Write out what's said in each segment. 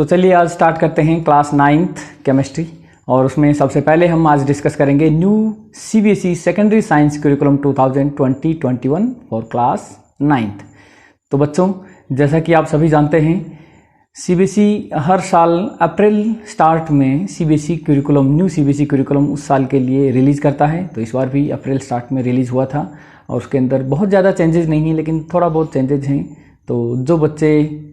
तो चलिए आज स्टार्ट करते हैं क्लास 9th केमिस्ट्री। और उसमें सबसे पहले हम आज डिस्कस करेंगे new CBSE secondary science curriculum 2020-21 for class 9th। तो बच्चों, जैसा कि आप सभी जानते हैं, सीबीएसई हर साल अप्रैल स्टार्ट में CBSE curriculum new CBSE curriculum उस साल के लिए रिलीज़ करता है। तो इस बार भी अप्रैल स्टार्ट में रिलीज़ हुआ था और उसके अंदर बहुत ज़्यादा चेंजेस नहीं हैं, लेकिन थोड़ा बहुत चेंजेस हैं। तो जो बच्चे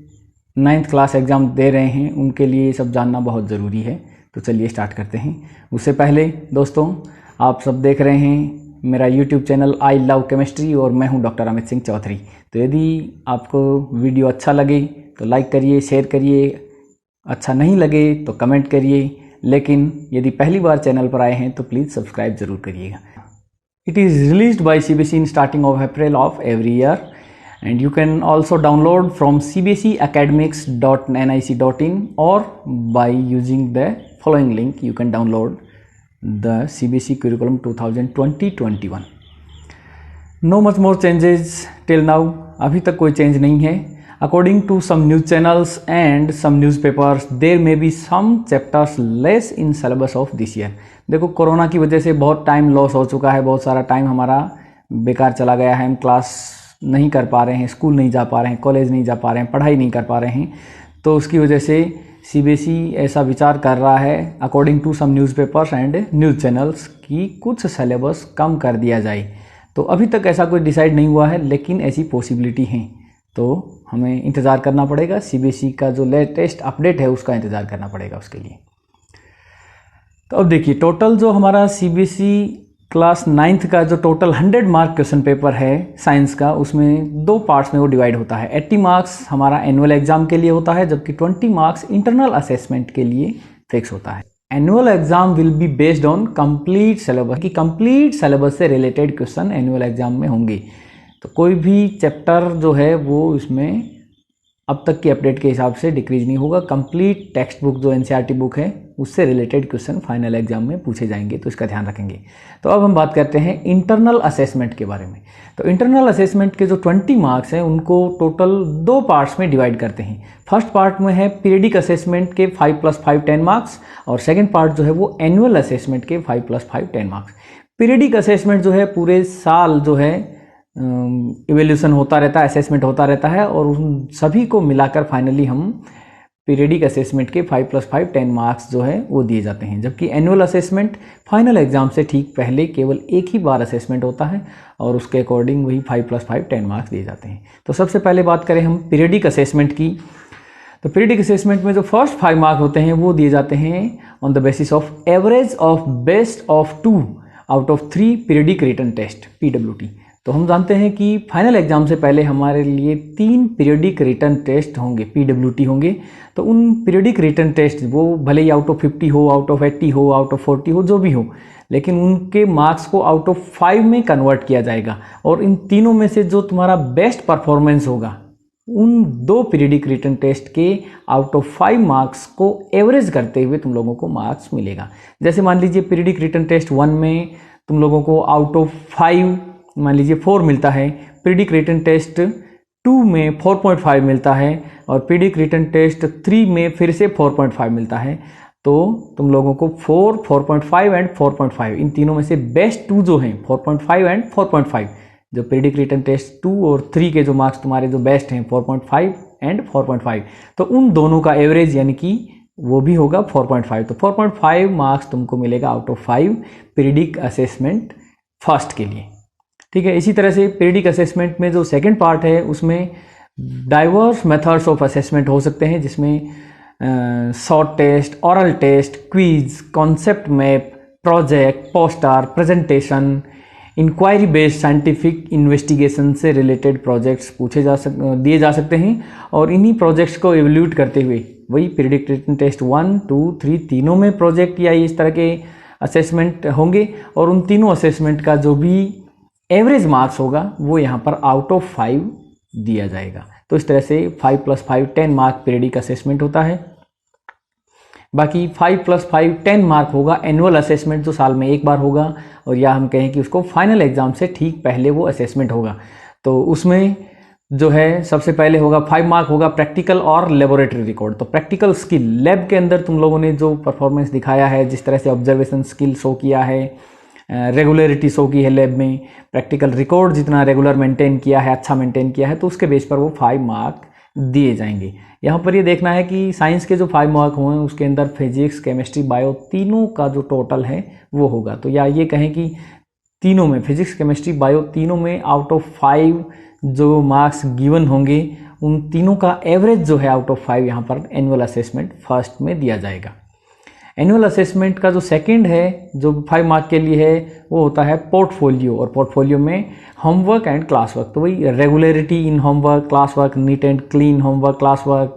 9th क्लास एग्ज़ाम दे रहे हैं उनके लिए ये सब जानना बहुत ज़रूरी है। तो चलिए स्टार्ट करते हैं। उससे पहले दोस्तों, आप सब देख रहे हैं मेरा YouTube channel I love chemistry और मैं हूं डॉक्टर अमित सिंह चौधरी। तो यदि आपको वीडियो अच्छा लगे तो लाइक करिए, शेयर करिए, अच्छा नहीं लगे तो कमेंट करिए, लेकिन यदि पहली बार चैनल पर आए हैं तो प्लीज़ सब्सक्राइब ज़रूर करिएगा। It is released by CBSE in starting of April of every year and you can also download from cbseacademics.nic.in or by using the following link you can download the CBSE curriculum 2020-21. No much more changes till now. अभी तक कोई change नहीं है. According to some news channels and some newspapers, there may be some chapters less in syllabus of this year. देखो, corona की वजह से बहुत टाइम लॉस हो चुका है, बहुत सारा टाइम हमारा बेकार चला गया है। हम क्लास नहीं कर पा रहे हैं, स्कूल नहीं जा पा रहे हैं, कॉलेज नहीं जा पा रहे हैं, पढ़ाई नहीं कर पा रहे हैं। तो उसकी वजह से सीबीएसई ऐसा विचार कर रहा है, according to some newspapers and news channels, कि कुछ सिलेबस कम कर दिया जाए। तो अभी तक ऐसा कोई डिसाइड नहीं हुआ है, लेकिन ऐसी पॉसिबिलिटी है। तो हमें इंतज़ार करना पड़ेगा, सीबीएसई का जो लेटेस्ट अपडेट है उसका इंतज़ार करना पड़ेगा उसके लिए। तो अब देखिए, टोटल जो हमारा सीबीएसई क्लास 9th का जो टोटल 100 मार्क क्वेश्चन पेपर है साइंस का, उसमें दो पार्ट्स में वो डिवाइड होता है। 80 मार्क्स हमारा एनुअल एग्जाम के लिए होता है, जबकि 20 मार्क्स इंटरनल असेसमेंट के लिए फिक्स होता है। Annual exam will be based on complete syllabus, कि कंप्लीट सिलेबस से रिलेटेड क्वेश्चन एनुअल एग्जाम में होंगे। तो कोई भी चैप्टर जो है वो इसमें अब तक के अपडेट के हिसाब से डिक्रीज नहीं होगा। कंप्लीट टेक्स्ट बुक जो एनसीईआरटी बुक है उससे रिलेटेड क्वेश्चन फाइनल एग्जाम में पूछे जाएंगे, तो इसका ध्यान रखेंगे। तो अब हम बात करते हैं इंटरनल असेसमेंट के बारे में। तो इंटरनल असेसमेंट के जो 20 मार्क्स हैं उनको टोटल दो पार्ट्स में डिवाइड करते हैं। फर्स्ट पार्ट में है पीरियडिक असेसमेंट के 5+5 10 मार्क्स, और सेकेंड पार्ट जो है वो एनुअल असेसमेंट के 5+5 10 मार्क्स। पीरियडिक असेसमेंट जो है पूरे साल जो है इवैल्यूएशन होता रहता है, असेसमेंट होता रहता है, और उन सभी को मिलाकर फाइनली हम पीरियडिक असेसमेंट के 5+5 10 मार्क्स जो है वो दिए जाते हैं। जबकि एनुअल असेसमेंट फाइनल एग्जाम से ठीक पहले केवल एक ही बार असेसमेंट होता है और उसके अकॉर्डिंग वही 5+5 10 मार्क्स दिए जाते हैं। तो सबसे पहले बात करें हम पीरियडिक असेसमेंट की। तो पीरियडिक असेसमेंट में जो फर्स्ट 5 मार्क्स होते हैं वो दिए जाते हैं on the basis of average of best of 2 out of 3 periodic written test, PWT। तो हम जानते हैं कि फाइनल एग्जाम से पहले हमारे लिए 3 पीरियडिक रिटन टेस्ट होंगे, PWT होंगे। तो उन पीरियडिक रिटन टेस्ट, वो भले ही आउट ऑफ 50 हो, आउट ऑफ 80 हो, आउट ऑफ 40 हो, जो भी हो, लेकिन उनके मार्क्स को आउट ऑफ 5 में कन्वर्ट किया जाएगा। और इन तीनों में से जो तुम्हारा बेस्ट परफॉर्मेंस होगा, उन 2 पीरियडिक रिटन टेस्ट के आउट ऑफ 5 मार्क्स को एवरेज करते हुए तुम लोगों को मार्क्स मिलेगा। जैसे मान लीजिए पीरियडिक रिटन टेस्ट 1 में तुम लोगों को आउट ऑफ 5 मान लीजिए 4 मिलता है, पीरियडिक रिटन टेस्ट 2 में 4.5 मिलता है, और पीरियडिक रिटन टेस्ट 3 में फिर से 4.5 मिलता है। तो तुम लोगों को 4, 4.5 एंड 4.5 इन तीनों में से बेस्ट 2 जो हैं, 4.5 एंड 4.5, जो पीरियडिक रिटन टेस्ट 2 और 3 के जो मार्क्स तुम्हारे जो बेस्ट हैं 4.5 एंड 4.5, तो उन दोनों का एवरेज यानी कि वो भी होगा 4.5। तो 4.5 मार्क्स तुमको मिलेगा out of 5 periodic assessment first के लिए। ठीक है। इसी तरह से पीरियडिक असेसमेंट में जो सेकंड पार्ट है उसमें डाइवर्स मेथड्स ऑफ असेसमेंट हो सकते हैं, जिसमें short test, oral test, quiz, concept map, project, poster, presentation, inquiry based scientific investigation से रिलेटेड प्रोजेक्ट्स दिए जा सकते हैं। और इन्हीं प्रोजेक्ट्स को एवेल्यूट करते हुए वही पीरियडिक रिटन टेस्ट 1, 2, 3 तीनों में प्रोजेक्ट या इस तरह के असेसमेंट होंगे, और उन तीनों असेसमेंट का जो भी एवरेज मार्क्स होगा वो यहाँ पर आउट ऑफ 5 दिया जाएगा। तो इस तरह से 5+5 10 मार्क पीरियडिक असेसमेंट होता है। बाकी 5+5 10 मार्क होगा एनुअल असेसमेंट, जो साल में एक बार होगा, और या हम कहें कि उसको फाइनल एग्जाम से ठीक पहले वो असेसमेंट होगा। तो उसमें जो है सबसे पहले होगा 5 मार्क होगा प्रैक्टिकल और लेबोरेटरी रिकॉर्ड। तो प्रैक्टिकल स्किल, लैब के अंदर तुम लोगों ने जो परफॉर्मेंस दिखाया है, जिस तरह से ऑब्जर्वेशन स्किल शो किया है, रेगुलरिटी शो की है लैब में, प्रैक्टिकल रिकॉर्ड जितना रेगुलर मेंटेन किया है, अच्छा मेंटेन किया है, तो उसके बेस पर वो 5 मार्क दिए जाएंगे। यहाँ पर ये देखना है कि साइंस के जो 5 मार्क हुए हैं उसके अंदर फिजिक्स, केमिस्ट्री, बायो तीनों का जो टोटल है वो होगा। तो या ये कहें कि तीनों में, फिजिक्स, केमिस्ट्री, बायो तीनों में आउट ऑफ 5 जो मार्क्स गिवन होंगे उन तीनों का एवरेज जो है आउट ऑफ 5 यहाँ पर एनुअल असेसमेंट फर्स्ट में दिया जाएगा। एनुअल असेसमेंट का जो सेकंड है जो 5 मार्क के लिए है वो होता है पोर्टफोलियो, और पोर्टफोलियो में होमवर्क एंड क्लास वर्क। तो वही regularity in homework, class work, neat and clean homework, class work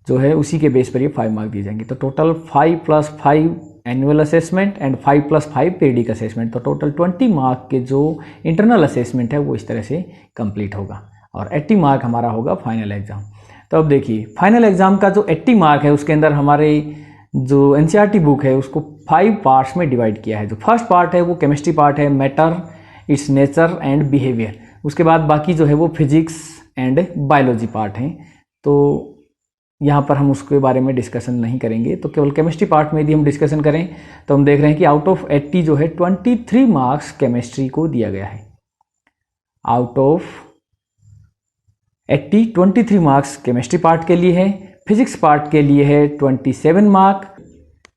जो है उसी के बेस पर ये 5 मार्क दिए जाएंगे। तो total 5 + 5 annual assessment and 5 + 5 periodic assessment, तो टोटल 20 मार्क के जो इंटरनल असेसमेंट है वो इस तरह से कंप्लीट होगा, और 80 मार्क हमारा होगा फाइनल एग्जाम। तो अब देखिए फाइनल एग्जाम का जो 80 मार्क है उसके अंदर हमारे जो एनसीईआरटी बुक है उसको 5 पार्ट्स में डिवाइड किया है। जो फर्स्ट पार्ट है वो केमिस्ट्री पार्ट है, matter, it's nature and behaviour. उसके बाद बाकी जो है वो फिजिक्स एंड बायोलॉजी पार्ट हैं। तो यहाँ पर हम उसके बारे में डिस्कशन नहीं करेंगे, तो केवल केमिस्ट्री पार्ट में यदि हम डिस्कशन करें तो हम देख रहे हैं कि आउट ऑफ 80 जो है 23 मार्क्स केमिस्ट्री को दिया गया है। Out of 80 23 marks chemistry part के लिए है, फिजिक्स पार्ट के लिए है 27 मार्क,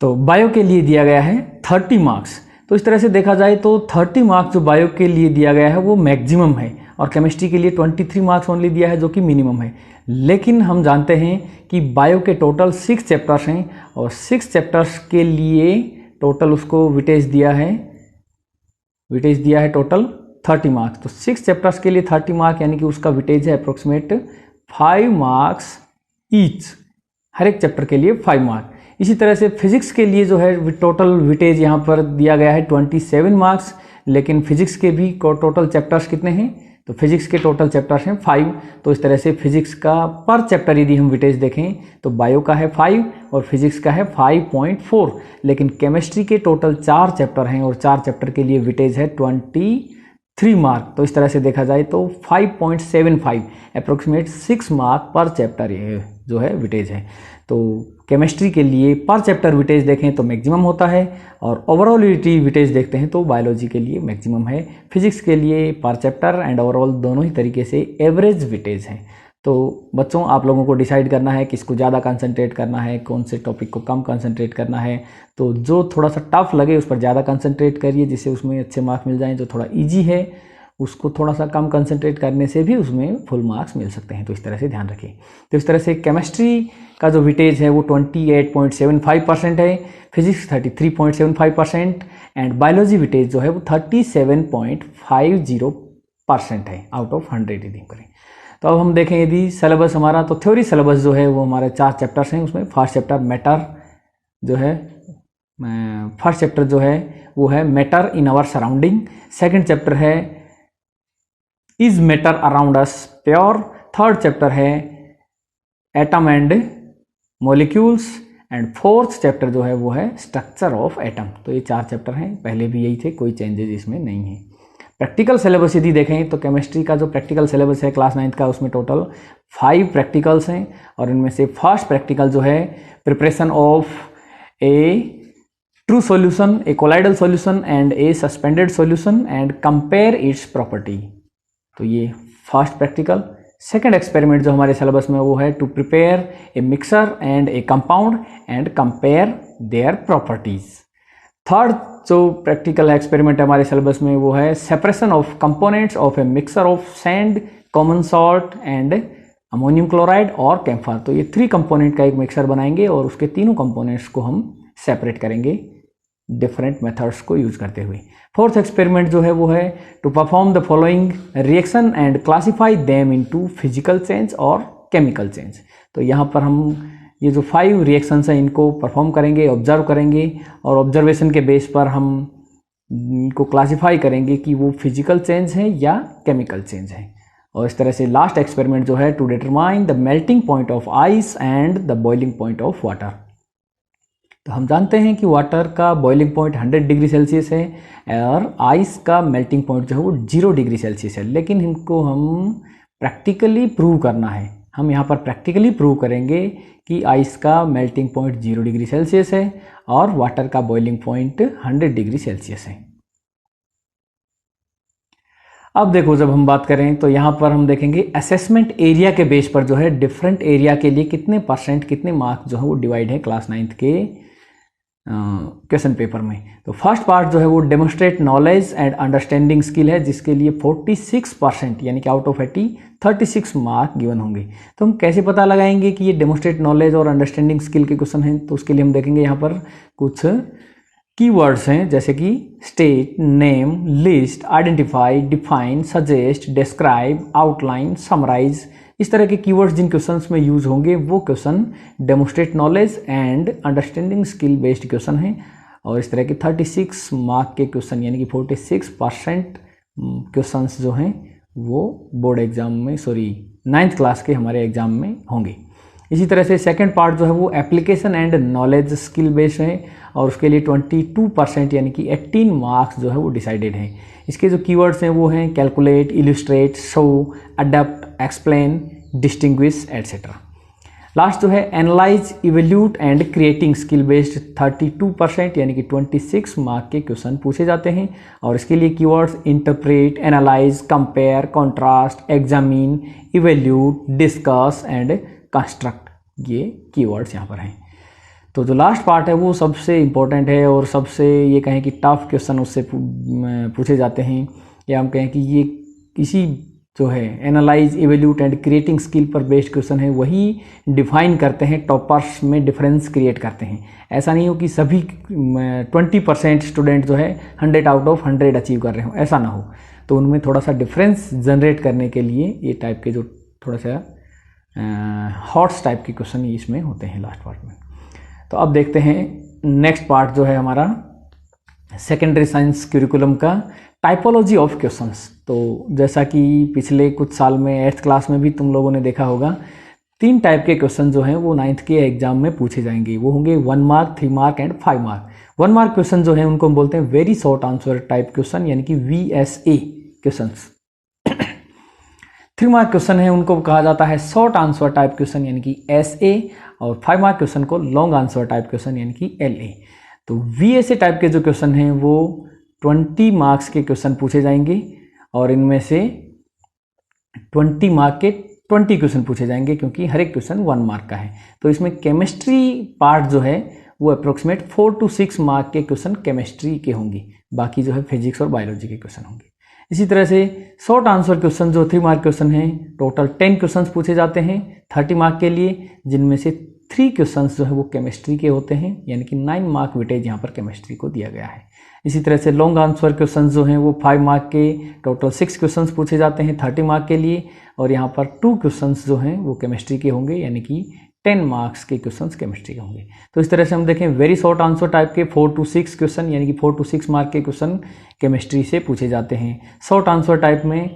तो बायो के लिए दिया गया है 30 मार्क्स। तो इस तरह से देखा जाए तो 30 मार्क्स जो बायो के लिए दिया गया है वो मैक्सिमम है, और केमिस्ट्री के लिए 23 मार्क्स ओनली दिया है जो कि मिनिमम है। लेकिन हम जानते हैं कि बायो के टोटल 6 चैप्टर्स हैं, और 6 चैप्टर्स के लिए टोटल उसको विटेज दिया है टोटल 30 मार्क्स। तो 6 चैप्टर्स के लिए 30 मार्क यानी कि उसका विटेज है अप्रोक्सीमेट 5 मार्क्स ईच, हर एक चैप्टर के लिए 5 मार्क। इसी तरह से फिजिक्स के लिए जो है टोटल विटेज यहाँ पर दिया गया है 27 मार्क्स, लेकिन फिजिक्स के भी टोटल चैप्टर्स कितने हैं, तो फिजिक्स के टोटल चैप्टर्स हैं 5। तो इस तरह से फिजिक्स का पर चैप्टर यदि हम विटेज देखें तो बायो का है 5 और फिजिक्स का है 5.4, लेकिन केमिस्ट्री के टोटल 4 चैप्टर हैं और 4 चैप्टर के लिए विटेज है 23 मार्क। तो इस तरह से देखा जाए तो 5.75 अप्रोक्सीमेट 6 मार्क पर चैप्टर ये जो है विटेज है। तो केमिस्ट्री के लिए पर चैप्टर विटेज देखें तो मैक्सिमम होता है, और ओवरऑल विटेज देखते हैं तो बायोलॉजी के लिए मैक्सिमम है, फिजिक्स के लिए पर चैप्टर एंड ओवरऑल दोनों ही तरीके से एवरेज विटेज है। तो बच्चों आप लोगों को डिसाइड करना है किसको ज़्यादा कंसंट्रेट करना है, कौन से टॉपिक को कम कंसंट्रेट करना है। तो जो थोड़ा सा टफ लगे उस पर ज़्यादा कंसंट्रेट करिए जिससे उसमें अच्छे मार्क्स मिल जाएं, जो थोड़ा इजी है उसको थोड़ा सा कम कंसंट्रेट करने से भी उसमें फुल मार्क्स मिल सकते हैं। तो इस तरह से ध्यान रखिए। तो इस तरह से केमिस्ट्री का जो विटेज है वो 28.75% है, फिजिक्स 33.75% एंड बायोलॉजी विटेज जो है वो 37.50% है आउट ऑफ 100 यदि करें। तो अब हम देखें यदि सिलेबस हमारा, तो थ्योरी सिलेबस जो है वो हमारे 4 चैप्टर्स हैं। उसमें फर्स्ट चैप्टर मैटर जो है, फर्स्ट चैप्टर जो है वो है matter in our surrounding. Second chapter है is matter around us pure. Third chapter है atom and molecules and fourth chapter जो है वो है स्ट्रक्चर ऑफ एटम। तो ये 4 चैप्टर हैं, पहले भी यही थे, कोई चेंजेस इसमें नहीं है। प्रैक्टिकल सिलेबस यदि देखें तो केमिस्ट्री का जो प्रैक्टिकल सिलेबस है क्लास 9th का उसमें टोटल 5 प्रैक्टिकल्स हैं, और इनमें से फर्स्ट प्रैक्टिकल जो है preparation of A true solution, A colloidal solution and A suspended solution and compare it's property. तो ये फर्स्ट प्रैक्टिकल। सेकेंड एक्सपेरिमेंट जो हमारे सिलेबस में वो है to prepare a mixture and a compound and compare their properties. Third जो practical experiment हमारे syllabus में वो है separation of components of a mixture of sand, common salt and ammonium chloride और कैम्फर। तो ये 3 कंपोनेंट का एक मिक्सर बनाएंगे और उसके तीनों कंपोनेंट्स को हम सेपरेट करेंगे डिफरेंट मेथड्स को यूज करते हुए। फोर्थ एक्सपेरिमेंट जो है वो है to perform the following reaction and classify them into physical change और केमिकल चेंज। तो यहाँ पर हम ये जो 5 रिएक्शंस हैं इनको परफॉर्म करेंगे, ऑब्जर्व करेंगे, और ऑब्जर्वेशन के बेस पर हम इनको क्लासीफाई करेंगे कि वो फिजिकल चेंज है या केमिकल चेंज है। और इस तरह से लास्ट एक्सपेरिमेंट जो है to determine the melting point of ice and the boiling point of water. तो हम जानते हैं कि वाटर का बॉइलिंग पॉइंट 100 डिग्री सेल्सियस है और आइस का मेल्टिंग पॉइंट जो है वो 0 डिग्री सेल्सियस है, लेकिन इनको हम प्रैक्टिकली प्रूव करना है। हम यहाँ पर प्रैक्टिकली प्रूव करेंगे कि आइस का मेल्टिंग पॉइंट 0 डिग्री सेल्सियस है और वाटर का बॉइलिंग पॉइंट 100 डिग्री सेल्सियस है। अब देखो, जब हम बात करें तो यहाँ पर हम देखेंगे असेसमेंट एरिया के बेस पर जो है डिफरेंट एरिया के लिए कितने परसेंट कितने मार्क्स जो है वो डिवाइड है क्लास 9th के क्वेश्चन पेपर में। तो फर्स्ट पार्ट जो है वो demonstrate knowledge and understanding skill है, जिसके लिए 46% यानी कि आउट ऑफ 80 36 मार्क गिवन होंगे। तो हम कैसे पता लगाएंगे कि ये डेमोस्ट्रेट नॉलेज और अंडरस्टैंडिंग स्किल के क्वेश्चन हैं? तो उसके लिए हम देखेंगे यहाँ पर कुछ कीवर्ड्स हैं, जैसे कि state, name, list, identify, define, suggest, describe, outline, summarise. इस तरह के कीवर्ड्स जिन क्वेश्चंस में यूज होंगे वो question demonstrate knowledge and understanding skill based question हैं। और इस तरह के 36 मार्क के क्वेश्चन यानी कि 46% क्वेश्चंस जो हैं वो बोर्ड एग्जाम में 9th क्लास के हमारे एग्जाम में होंगे। इसी तरह से सेकंड पार्ट जो है वो application and knowledge skill based है और उसके लिए 22% यानी कि 18 मार्क्स जो है वो डिसाइडेड हैं। इसके जो कीवर्ड्स हैं वो हैं calculate, illustrate, show, adapt, explain, distinguish etcetera. Last जो है analyse, evaluate and creating skill based 32% यानी कि 26 मार्क के क्वेश्चन पूछे जाते हैं और इसके लिए keywords interpret, analyse, compare, contrast, examine, evaluate, discuss and construct, ये कीवर्ड्स यहाँ पर हैं। तो जो लास्ट पार्ट है वो सबसे इम्पोर्टेंट है और सबसे ये कहें कि टफ क्वेश्चन उससे पूछे जाते हैं, या हम कहें कि ये किसी जो है analyse, evaluate and creating skill पर बेस्ड क्वेश्चन है, वही डिफाइन करते हैं, टॉपर्स में डिफरेंस क्रिएट करते हैं। ऐसा नहीं हो कि सभी 20% स्टूडेंट जो है 100 आउट ऑफ 100 अचीव कर रहे हो, ऐसा ना हो। तो उनमें थोड़ा सा डिफरेंस जनरेट करने के लिए ये टाइप के जो थोड़ा सा हॉट्स टाइप के क्वेश्चन इसमें होते हैं लास्ट पार्ट में। तो अब देखते हैं नेक्स्ट पार्ट जो है हमारा सेकेंडरी साइंस करिकुलम का टाइपोलॉजी ऑफ क्वेश्चंस। तो जैसा कि पिछले कुछ साल में 8th क्लास में भी तुम लोगों ने देखा होगा, 3 टाइप के क्वेश्चन जो हैं वो 9th के एग्जाम में पूछे जाएंगे। वो होंगे 1 mark, 3 mark and 5 mark. 1 mark question जो है उनको हम बोलते हैं very short answer type question यानी कि VSA क्वेश्चन। 3 मार्क क्वेश्चन है उनको कहा जाता है शॉर्ट आंसर टाइप क्वेश्चन यानी कि SA, और 5 मार्क क्वेश्चन को लॉन्ग आंसर टाइप क्वेश्चन यानी कि LA। तो VSA टाइप के जो क्वेश्चन हैं वो 20 मार्क्स के क्वेश्चन पूछे जाएंगे और इनमें से 20 मार्क के 20 क्वेश्चन पूछे जाएंगे, क्योंकि हर एक क्वेश्चन 1 मार्क का है। तो इसमें केमिस्ट्री पार्ट जो है वो अप्रोक्सीमेट 4 to 6 मार्क के क्वेश्चन केमिस्ट्री के होंगे, बाकी जो है फिजिक्स और बायोलॉजी के क्वेश्चन होंगे। इसी तरह से शॉर्ट आंसर क्वेश्चन जो 3 मार्क क्वेश्चन हैं, टोटल 10 क्वेश्चन पूछे जाते हैं 30 मार्क के लिए, जिनमें से 3 क्वेश्चन जो है वो केमिस्ट्री के होते हैं, यानी कि 9 मार्क वेटेज यहाँ पर केमिस्ट्री को दिया गया है। इसी तरह से लॉन्ग आंसर क्वेश्चन जो हैं वो 5 मार्क के, टोटल 6 क्वेश्चन पूछे जाते हैं 30 मार्क के लिए, और यहाँ पर 2 क्वेश्चन जो हैं वो केमिस्ट्री के होंगे, यानी कि 10 मार्क्स के क्वेश्चंस केमिस्ट्री के होंगे। तो इस तरह से हम देखें वेरी शॉर्ट आंसर टाइप के 4 to 6 क्वेश्चन यानी कि 4 to 6 मार्क के क्वेश्चन केमिस्ट्री से पूछे जाते हैं। शॉर्ट आंसर टाइप में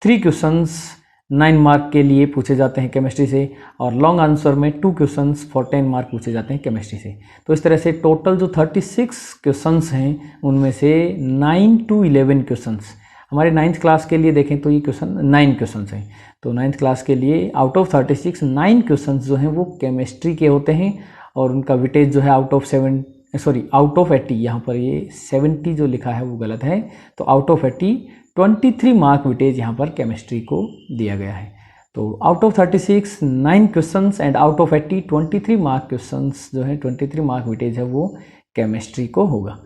3 क्वेश्चंस 9 मार्क के लिए पूछे जाते हैं केमिस्ट्री से, और लॉन्ग आंसर में 2 क्वेश्चंस फॉर 10 मार्क पूछे जाते हैं केमिस्ट्री से। तो इस तरह से टोटल जो 36 क्वेश्चंस हैं उनमें से 9 to 11 क्वेश्चंस हमारे 9th क्लास के लिए देखें तो ये क्वेश्चन 9 क्वेश्चंस हैं। तो 9th क्लास के लिए आउट ऑफ 36 9 क्वेश्चंस जो हैं वो केमिस्ट्री के होते हैं, और उनका वेटेज जो है आउट ऑफ 80, यहाँ पर ये 70 जो लिखा है वो गलत है, तो आउट ऑफ 80 23 मार्क वेटेज यहाँ पर केमिस्ट्री को दिया गया है। तो out of 36 9 questions and out of 80 23 mark questions जो है 23 मार्क वेटेज है वो केमिस्ट्री को होगा।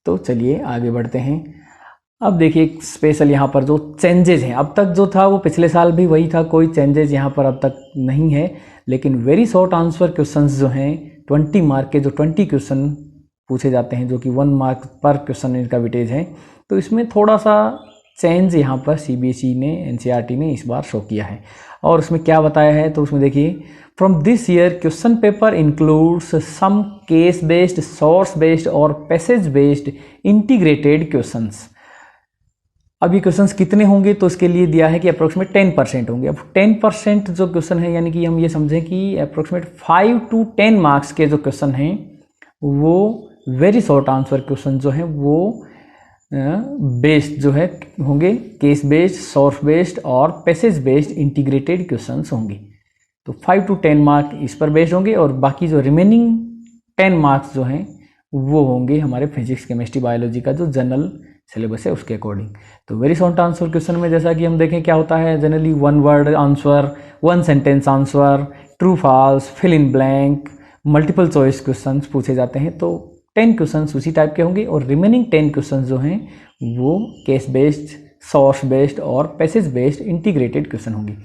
तो चलिए आगे बढ़ते हैं। अब देखिए एक स्पेशल यहाँ पर जो चेंजेज हैं, अब तक जो था वो पिछले साल भी वही था, कोई चेंजेज यहाँ पर अब तक नहीं है, लेकिन वेरी शॉर्ट आंसर क्वेश्चंस जो हैं 20 मार्क के जो 20 क्वेश्चन पूछे जाते हैं, जो कि 1 मार्क पर क्वेश्चन इनका वेटेज है, तो इसमें थोड़ा सा चेंज यहाँ पर CBSE ने NCERT ने इस बार शो किया है। और उसमें क्या बताया है, तो उसमें देखिए from this year question paper includes some case based, source based और पैसेज बेस्ड इंटीग्रेटेड क्वेश्चंस। अब ये क्वेश्चंस कितने होंगे, तो इसके लिए दिया है कि अप्रोक्सीमेट 10% होंगे। अब 10% जो क्वेश्चन है, यानी कि हम ये समझें कि अप्रोक्सीमेट 5 to 10 मार्क्स के जो क्वेश्चन हैं वो वेरी शॉर्ट आंसर क्वेश्चन जो हैं वो बेस्ड जो है होंगे, केस बेस्ड, सोर्स बेस्ड और पैसेज बेस्ड इंटीग्रेटेड क्वेश्चंस होंगे। तो 5 to 10 मार्क इस पर बेस्ड होंगे और बाकी जो रिमेनिंग 10 मार्क्स जो हैं वो होंगे हमारे फिजिक्स, केमिस्ट्री, बायोलॉजी का जो जनरल सिलेबस है उसके अकॉर्डिंग। तो वेरी शॉर्ट आंसर क्वेश्चन में जैसा कि हम देखें क्या होता है, generally 1 word answer, 1 sentence answer, true false, fill in blank, multiple choice question पूछे जाते हैं। तो 10 क्वेश्चन उसी टाइप के होंगे और रिमेनिंग 10 क्वेश्चन जो हैं वो केस बेस्ड, सोर्स बेस्ड और पैसेज बेस्ड इंटीग्रेटेड क्वेश्चन होंगे।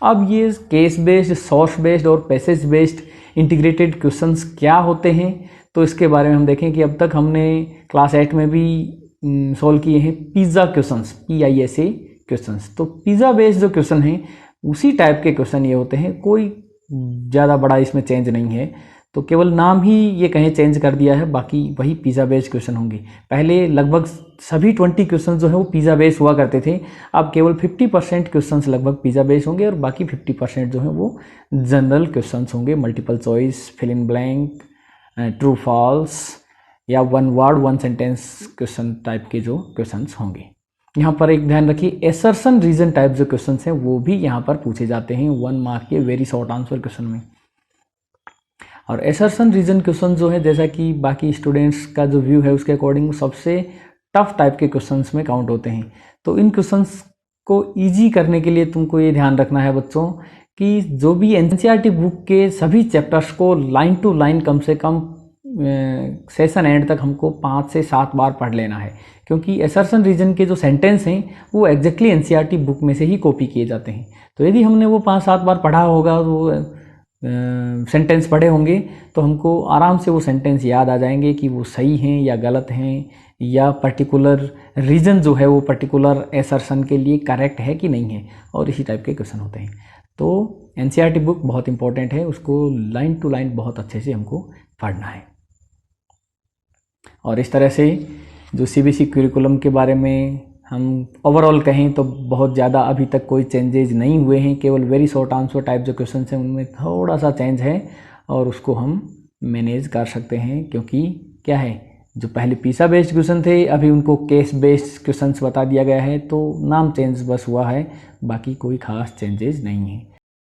अब ये केस बेस्ड, सोर्स बेस्ड और पैसेज बेस्ड इंटीग्रेटेड क्वेश्चंस क्या होते हैं, तो इसके बारे में हम देखें कि अब तक हमने क्लास 8 में भी सॉल्व किए हैं पिज़्ज़ा क्वेश्चंस, PISA क्वेश्चंस। तो पिज़्ज़ा बेस्ड जो क्वेश्चन हैं उसी टाइप के क्वेश्चन ये होते हैं, कोई ज़्यादा बड़ा इसमें चेंज नहीं है। तो केवल नाम ही ये कहीं चेंज कर दिया है, बाकी वही पिज़्ज़ा बेस्ड क्वेश्चन होंगे। पहले लगभग सभी 20 क्वेश्चन जो है वो पिज़्ज़ा बेस्ड हुआ करते थे, अब केवल 50% क्वेश्चन लगभग पिज़्ज़ा बेस्ड होंगे और बाकी 50% जो है वो जनरल क्वेश्चन होंगे, multiple choice, fill in blank, true false या 1 वर्ड 1 सेंटेंस क्वेश्चन टाइप के जो क्वेश्चन होंगे। यहाँ पर एक ध्यान रखिए, एसर्शन रीजन टाइप जो क्वेश्चन हैं वो भी यहाँ पर पूछे जाते हैं 1 मार्क के वेरी शॉर्ट आंसर क्वेश्चन में। और एसर्शन रीजन क्वेश्चन जो है, जैसा कि बाकी स्टूडेंट्स का जो व्यू है उसके अकॉर्डिंग सबसे टफ टाइप के क्वेश्चंस में काउंट होते हैं। तो इन क्वेश्चंस को इजी करने के लिए तुमको ये ध्यान रखना है बच्चों कि जो भी NCERT बुक के सभी चैप्टर्स को लाइन टू लाइन कम से कम सेशन एंड तक हमको 5 से 7 बार पढ़ लेना है, क्योंकि एसर्शन रीजन के जो सेंटेंस हैं वो एग्जैक्टली NCERT बुक में से ही कॉपी किए जाते हैं। तो यदि हमने वो 5-7 बार पढ़ा होगा, वो सेंटेंस पढ़े होंगे, तो हमको आराम से वो सेंटेंस याद आ जाएंगे कि वो सही हैं या गलत हैं, या पर्टिकुलर रीजन जो है वो पर्टिकुलर एसर्शन के लिए करेक्ट है कि नहीं है, और इसी टाइप के क्वेश्चन होते हैं। तो NCERT बुक बहुत इंपॉर्टेंट है, उसको लाइन टू लाइन बहुत अच्छे से हमको पढ़ना है। और इस तरह से जो CBSE करिकुलम के बारे में हम ओवरऑल कहें तो बहुत ज़्यादा अभी तक कोई चेंजेज नहीं हुए हैं, केवल वेरी शॉर्ट आंसर टाइप जो क्वेश्चन हैं उनमें थोड़ा सा चेंज है और उसको हम मैनेज कर सकते हैं, क्योंकि क्या है, जो पहले पिज़्ज़ा बेस्ड क्वेश्चन थे अभी उनको केस बेस्ड क्वेश्चंस बता दिया गया है, तो नाम चेंज बस हुआ है, बाकी कोई खास चेंजेज नहीं है।